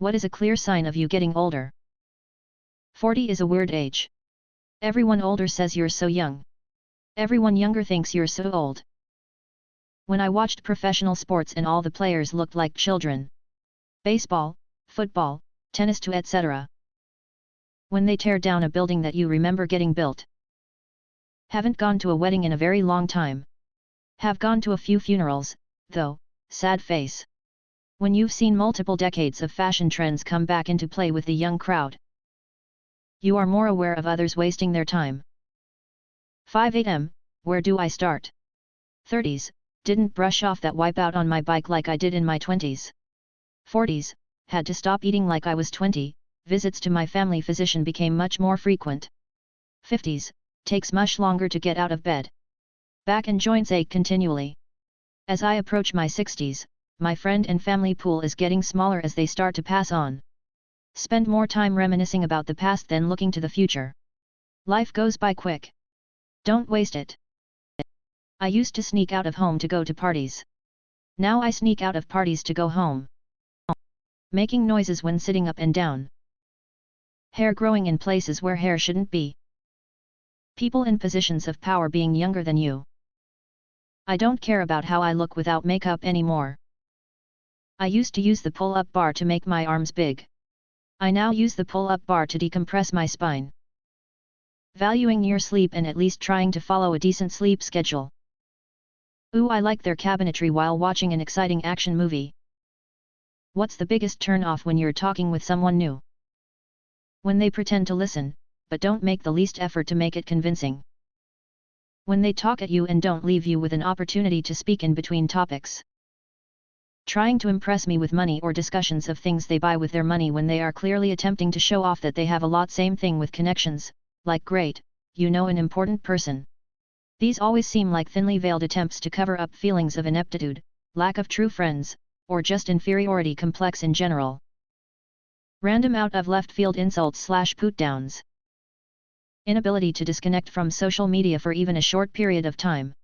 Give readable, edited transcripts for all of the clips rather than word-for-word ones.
What is a clear sign of you getting older? 40 is a weird age. Everyone older says you're so young. Everyone younger thinks you're so old. When I watched professional sports and all the players looked like children. Baseball, football, tennis too, etc. When they tear down a building that you remember getting built. Haven't gone to a wedding in a very long time. Have gone to a few funerals, though, sad face. When you've seen multiple decades of fashion trends come back into play with the young crowd. You are more aware of others wasting their time. 5 am, where do I start? 30s, didn't brush off that wipeout on my bike like I did in my 20s. 40s, had to stop eating like I was 20, visits to my family physician became much more frequent. 50s, takes much longer to get out of bed. Back and joints ache continually. As I approach my 60s, my friend and family pool is getting smaller as they start to pass on. Spend more time reminiscing about the past than looking to the future. Life goes by quick. Don't waste it. I used to sneak out of home to go to parties. Now I sneak out of parties to go home. Making noises when sitting up and down. Hair growing in places where hair shouldn't be. People in positions of power being younger than you. I don't care about how I look without makeup anymore. I used to use the pull-up bar to make my arms big. I now use the pull-up bar to decompress my spine. Valuing your sleep and at least trying to follow a decent sleep schedule. Ooh, I like their cabinetry while watching an exciting action movie. What's the biggest turn-off when you're talking with someone new? When they pretend to listen, but don't make the least effort to make it convincing. When they talk at you and don't leave you with an opportunity to speak in between topics. Trying to impress me with money or discussions of things they buy with their money when they are clearly attempting to show off that they have a lot. Same thing with connections, like great, you know an important person. These always seem like thinly veiled attempts to cover up feelings of ineptitude, lack of true friends, or just inferiority complex in general. Random out of left field insults / put downs. Inability to disconnect from social media for even a short period of time.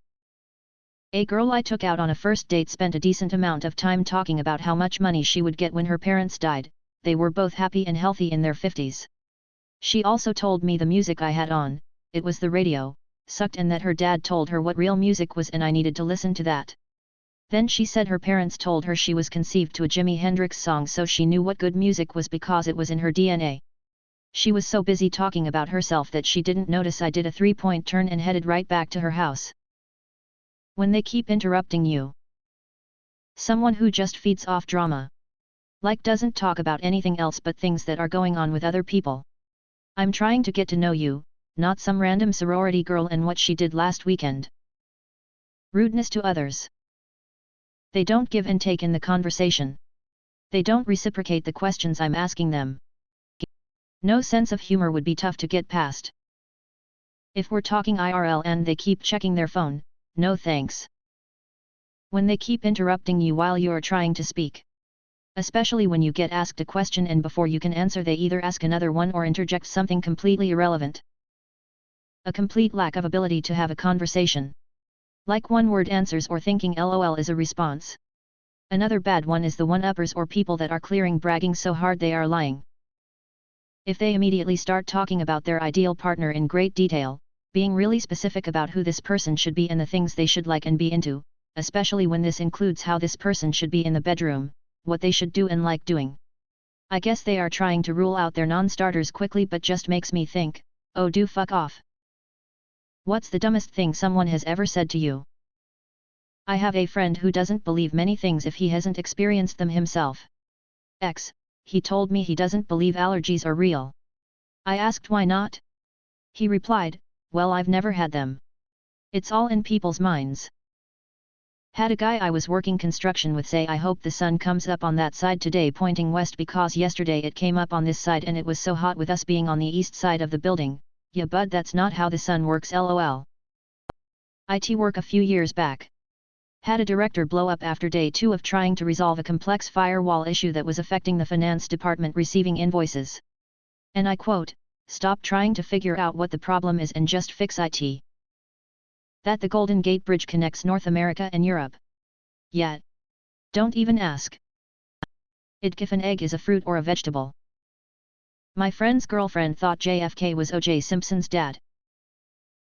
A girl I took out on a first date spent a decent amount of time talking about how much money she would get when her parents died. They were both happy and healthy in their 50s. She also told me the music I had on, it was the radio, sucked, and that her dad told her what real music was and I needed to listen to that. Then she said her parents told her she was conceived to a Jimi Hendrix song, so she knew what good music was because it was in her DNA. She was so busy talking about herself that she didn't notice I did a 3-point turn and headed right back to her house. When they keep interrupting you. Someone who just feeds off drama. Like doesn't talk about anything else but things that are going on with other people. I'm trying to get to know you, not some random sorority girl and what she did last weekend. Rudeness to others. They don't give and take in the conversation. They don't reciprocate the questions I'm asking them. No sense of humor would be tough to get past. If we're talking IRL and they keep checking their phone, no thanks. When they keep interrupting you while you're trying to speak. Especially when you get asked a question and before you can answer they either ask another one or interject something completely irrelevant. A complete lack of ability to have a conversation. Like one-word answers or thinking LOL is a response. Another bad one is the one-uppers or people that are clearing bragging so hard they are lying. If they immediately start talking about their ideal partner in great detail, being really specific about who this person should be and the things they should like and be into, especially when this includes how this person should be in the bedroom, what they should do and like doing. I guess they are trying to rule out their non-starters quickly, but just makes me think, oh, do fuck off. What's the dumbest thing someone has ever said to you? I have a friend who doesn't believe many things if he hasn't experienced them himself. He told me he doesn't believe allergies are real. I asked why not? He replied, well, I've never had them. It's all in people's minds. Had a guy I was working construction with say I hope the sun comes up on that side today, pointing west because yesterday it came up on this side and it was so hot with us being on the east side of the building. Yeah, bud, that's not how the sun works, lol. IT work a few years back. Had a director blow up after day 2 of trying to resolve a complex firewall issue that was affecting the finance department receiving invoices. And I quote, stop trying to figure out what the problem is and just fix IT. That the Golden Gate Bridge connects North America and Europe. Yeah. Don't even ask. If an egg is a fruit or a vegetable. My friend's girlfriend thought JFK was O.J. Simpson's dad.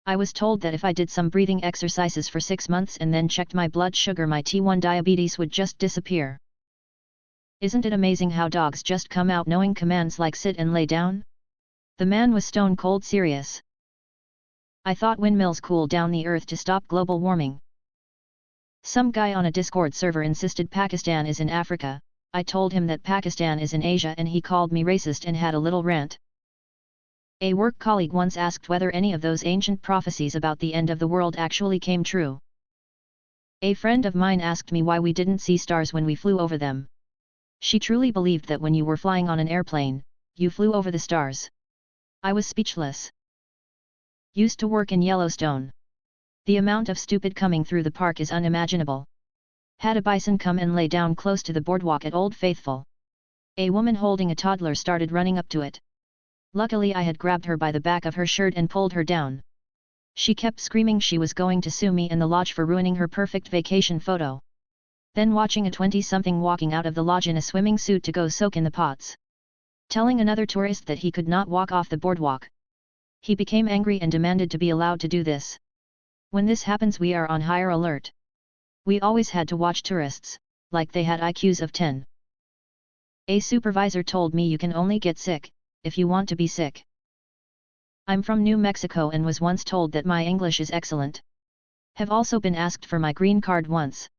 I was told that if I did some breathing exercises for 6 months and then checked my blood sugar, my T1 diabetes would just disappear. Isn't it amazing how dogs just come out knowing commands like sit and lay down? The man was stone cold serious. I thought windmills cool down the earth to stop global warming. Some guy on a Discord server insisted Pakistan is in Africa. I told him that Pakistan is in Asia and he called me racist and had a little rant. A work colleague once asked whether any of those ancient prophecies about the end of the world actually came true. A friend of mine asked me why we didn't see stars when we flew over them. She truly believed that when you were flying on an airplane, you flew over the stars. I was speechless. Used to work in Yellowstone. The amount of stupid coming through the park is unimaginable. Had a bison come and lay down close to the boardwalk at Old Faithful. A woman holding a toddler started running up to it. Luckily I had grabbed her by the back of her shirt and pulled her down. She kept screaming she was going to sue me and the lodge for ruining her perfect vacation photo. Then watching a 20-something walking out of the lodge in a swimming suit to go soak in the pots. Telling another tourist that he could not walk off the boardwalk. He became angry and demanded to be allowed to do this. When this happens we are on higher alert. We always had to watch tourists, like they had IQs of 10. A supervisor told me you can only get sick, if you want to be sick. I'm from New Mexico and was once told that my English is excellent. Have also been asked for my green card once.